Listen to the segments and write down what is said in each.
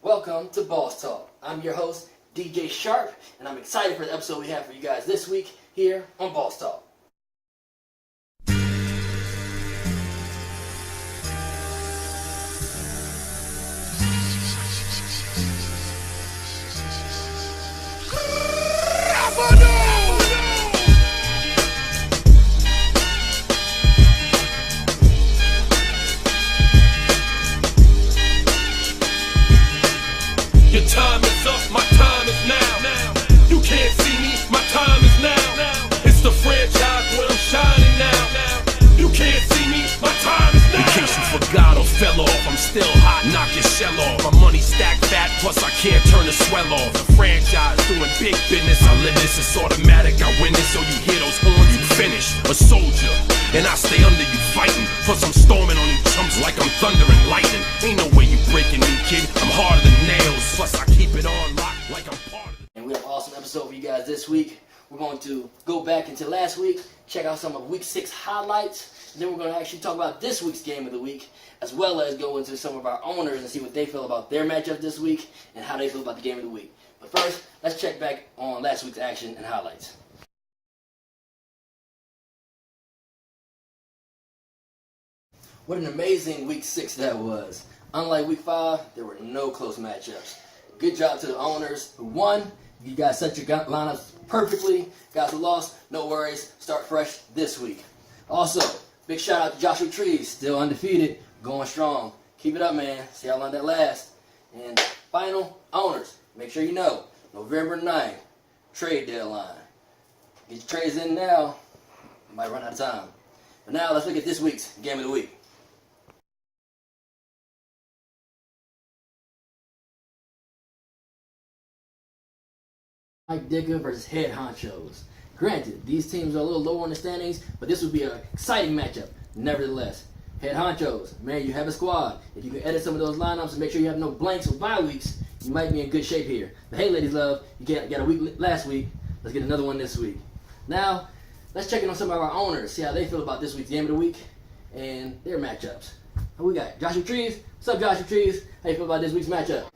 Welcome to Boss Talk. I'm your host, DJ Sharp, and I'm excited for the episode we have for you guys this week here on Boss Talk. Your time is up, my time is now. You can't see me, my time is now. It's the franchise where I'm shining now. You can't see me, my time is now. In case you forgot or fell off, I'm still hot, knock your shell off. My money stacked fat, plus I can't turn the swell off. The franchise doing big business, I live this, it's automatic. I win this, so you hear those horns, you finish. A soldier, and I stay under you fighting. Plus I'm storming on you chumps like I'm thunder and lightning. Ain't no way you breaking me, kid, I'm harder than nails. Plus I keep it on lock like I'm part of it. And we have an awesome episode for you guys this week. We're going to go back into last week, check out some of Week 6 highlights, and then we're going to actually talk about this week's game of the week, as well as go into some of our owners and see what they feel about their matchup this week and how they feel about the game of the week. But first, let's check back on last week's action and highlights. What an amazing Week 6 that was. Unlike Week 5, there were no close matchups. Good job to the owners who won. You guys set your lineups perfectly. Guys who lost, no worries. Start fresh this week. Also, big shout out to Joshua Trees, still undefeated, going strong. Keep it up, man. See how long that lasts. And final, owners, make sure you know, November 9th, trade deadline. Get your trades in now. You might run out of time. But now let's look at this week's game of the week. Mike Ditka versus Head Honchos. Granted, these teams are a little lower in the standings, but this would be an exciting matchup, nevertheless. Head Honchos, man, you have a squad. If you can edit some of those lineups and make sure you have no blanks or bye weeks, you might be in good shape here. But hey, ladies love, you got a week last week. Let's get another one this week. Now, let's check in on some of our owners, see how they feel about this week's game of the week and their matchups. Who we got? Joshua Trees. What's up, Joshua Trees? How you feel about this week's matchup?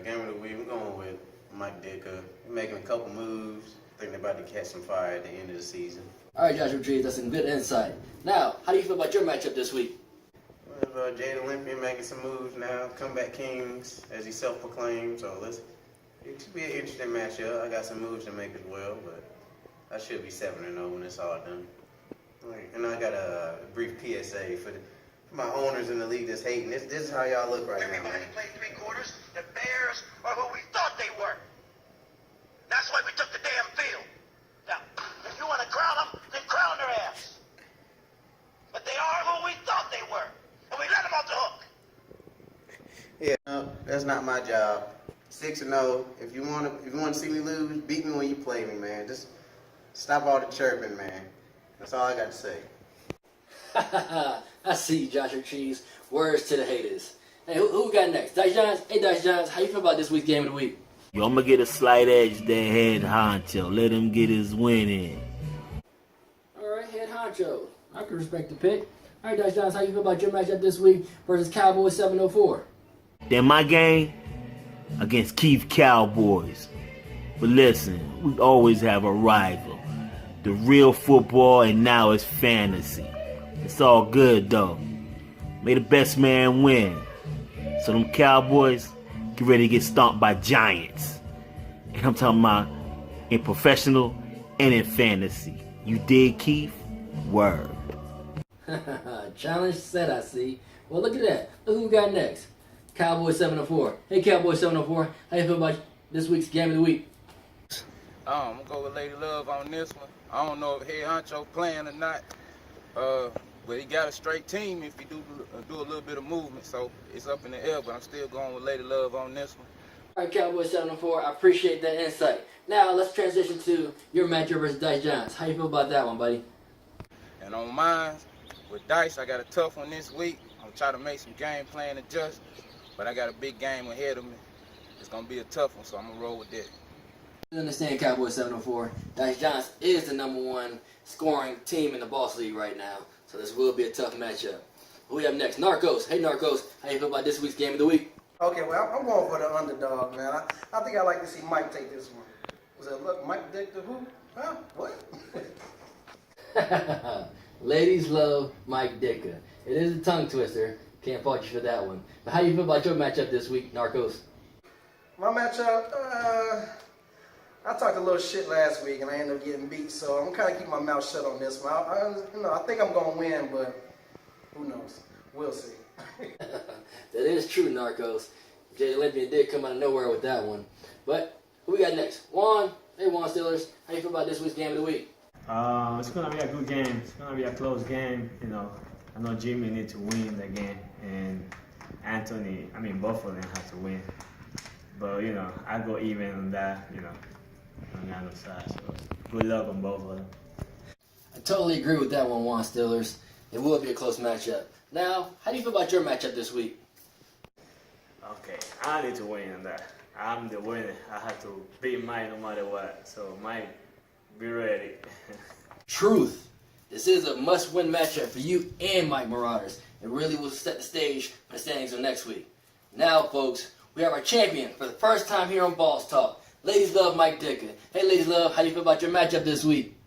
Game of the week, we're going with Mike Ditka. We're making a couple moves. I think they're about to catch some fire at the end of the season. All right, Joshua Trees, that's some good insight. Now, how do you feel about your matchup this week? Well, Jade Olympian making some moves now. Comeback Kings, as he self-proclaimed. So it should be an interesting matchup. I got some moves to make as well, but I should be 7-0 when it's all done. And I got a brief PSA for my owners in the league that's hating. This is how y'all look right now, man. Everybody played three quarters. The Bears are who we thought they were. That's why we took the damn field. Now, if you want to crown them, then crown their ass. But they are who we thought they were, and we let them off the hook. Yeah, no, that's not my job. 6-0. If you want to see me lose, beat me when you play me, man. Just stop all the chirping, man. That's all I got to say. I see you, Joshua Trees. Words to the haters. Hey, who we got next? Dice Johns? Hey, Dice Johns, how you feel about this week's game of the week? Yo, I'm going to get a slight edge there, Head Honcho. Let him get his win in. All right, Head Honcho. I can respect the pick. All right, Dice Johns, how you feel about your matchup this week versus Cowboys 704? Then my game against Keith Cowboys. But listen, we always have a rival. The real football, and now it's fantasy. It's all good, though. May the best man win. So them Cowboys, get ready to get stomped by giants. And I'm talking about in professional and in fantasy. You dig, Keith? Word. Challenge set, I see. Well, look at that. Look who we got next. Cowboys 704. Hey, Cowboys 704. How you feel about this week's game of the week? I'm going to go with Lady Love on this one. I don't know if Head Honcho playing or not, but he got a straight team if he do a little bit of movement, so it's up in the air, but I'm still going with Lady Love on this one. All right, Cowboys 704. I appreciate that insight. Now, let's transition to your matchup versus Dice Johns. How you feel about that one, buddy? And on mine, with Dice, I got a tough one this week. I'm trying to make some game plan adjustments, but I got a big game ahead of me. It's going to be a tough one, so I'm going to roll with that. You understand, Cowboys 704. Dice Johns is the #1 scoring team in the Boss League right now, so this will be a tough matchup. Who we have next? Narcos. Hey, Narcos. How you feel about this week's game of the week? Okay, well, I'm going for the underdog, man. I think I'd like to see Mike take this one. Was that Look Mike Ditka who? Huh? What? Ladies love Mike Ditka. It is a tongue twister. Can't fault you for that one. But how do you feel about your matchup this week, Narcos? My matchup, I talked a little shit last week and I ended up getting beat, so I'm kind of keeping my mouth shut on this one. I think I'm going to win, but who knows? We'll see. That is true, Narcos. Jay Olympian did come out of nowhere with that one. But who we got next? Juan. Hey, Juan Steelers. How you feel about this week's game of the week? It's gonna be a good game. It's gonna be a close game. You know, I know Jimmy needs to win the game, and Anthony. I mean, both of them have to win. But you know, I go even on that. You know, on the other side. So good luck on both of them. I totally agree with that one, Juan Steelers. It will be a close matchup. Now, how do you feel about your matchup this week? Okay, I need to win on that. I'm the winner. I have to beat Mike no matter what. So Mike, be ready. Truth. This is a must-win matchup for you and Mike Marauders. It really will set the stage for the standings of next week. Now, folks, we have our champion for the first time here on Balls Talk. Ladies love Mike Ditka. Hey, Ladies love, how do you feel about your matchup this week?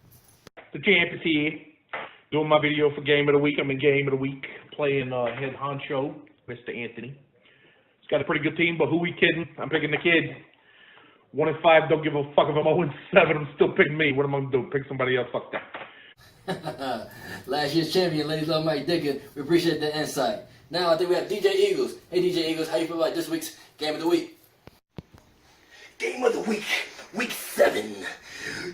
The champ is here, doing my video for Game of the Week. I'm in Game of the Week, playing Head Honcho, Mr. Anthony. He's got a pretty good team, but who we kidding? I'm picking the kid. 1-5, don't give a fuck if I'm 0-7. I'm still picking me. What am I going to do? Pick somebody else? Fuck that. Last year's champion, Ladies love Mike Ditka. We appreciate the insight. Now, I think we have DJ Eagles. Hey, DJ Eagles, how you feel about this week's Game of the Week? Game of the week, week 7.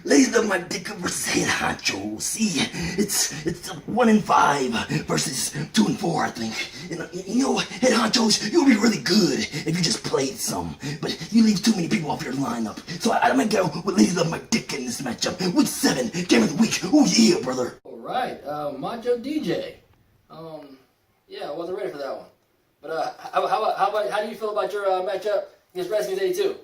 Ladies love Mike Ditka versus Head Honchos. See, it's 1-5 versus 2-4, I think. And you know, Head Honchos, you'll be really good if you just played some, but you leave too many people off your lineup. So I'm gonna go with Ladies love Mike Ditka in this matchup. Week 7, game of the week. Oh yeah, brother. All right, Macho DJ. Yeah, I wasn't ready for that one. But how do you feel about your matchup against Redskins 82?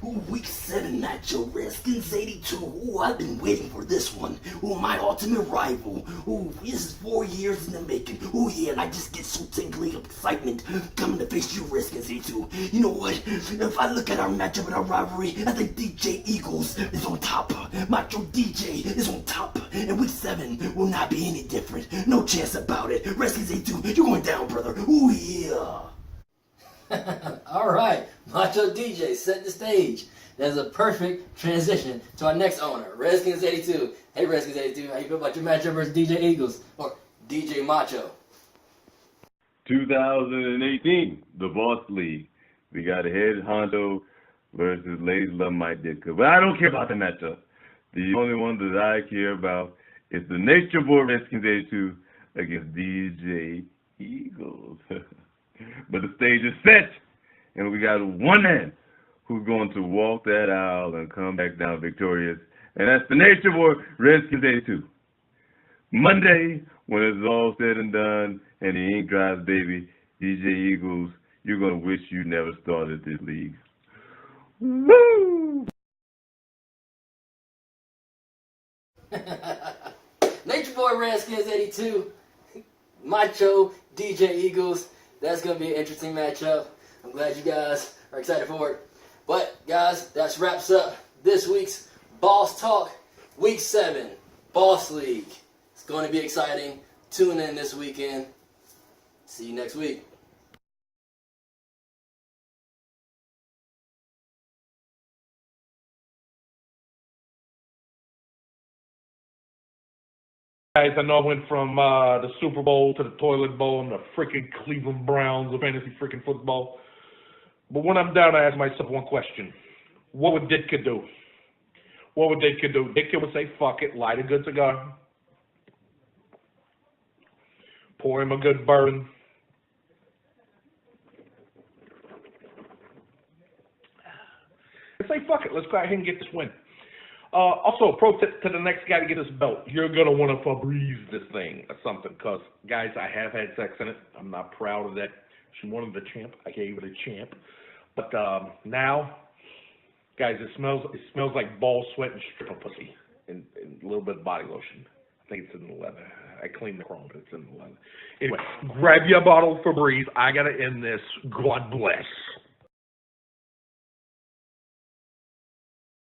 Ooh, week 7 matchup, Redskins 82. Ooh, I've been waiting for this one. Ooh, my ultimate rival. Ooh, this is 4 years in the making. Ooh, yeah, and I just get so tingly of excitement coming to face you, Redskins 82. You know what? If I look at our matchup and our rivalry, I think DJ Eagles is on top. Macho DJ is on top. And week 7 will not be any different. No chance about it. Redskins 82, you're going down, brother. Ooh, yeah. All right, Macho DJ, set the stage. That's a perfect transition to our next owner, Redskins 82. Hey, Redskins 82, how you feel about your matchup versus DJ Eagles or DJ Macho? 2018, the Boss League. We got Head Honcho versus Ladies love Mike Ditka. But I don't care about the matchup. The only one that I care about is the Nature Boy Redskins 82 against DJ Eagles. But the stage is set, and we got one man who's going to walk that aisle and come back down victorious, and that's the Nature Boy Redskins 82. Monday, when it's all said and done, and the ink dries, baby, DJ Eagles, you're going to wish you never started this league. Woo! Nature Boy Redskins 82, Macho DJ Eagles. That's going to be an interesting matchup. I'm glad you guys are excited for it. But, guys, that wraps up this week's Boss Talk, Week 7, Boss League. It's going to be exciting. Tune in this weekend. See you next week. Guys, I know I went from the Super Bowl to the toilet bowl and the freaking Cleveland Browns of fantasy freaking football. But when I'm down, I ask myself one question. What would Ditka do? What would Ditka do? Ditka would say, fuck it, light a good cigar, pour him a good burn, and say, fuck it, let's go ahead and get this win. Also, pro tip to the next guy to get his belt. You're going to want to Febreze this thing or something, because, guys, I have had sex in it. I'm not proud of that. She wanted the champ. I gave it a champ. But now, guys, it smells like ball sweat and stripper pussy and a little bit of body lotion. I think it's in the leather. I cleaned the chrome, but it's in the leather. Anyway, grab your bottle of Febreze. I got to end this. God bless.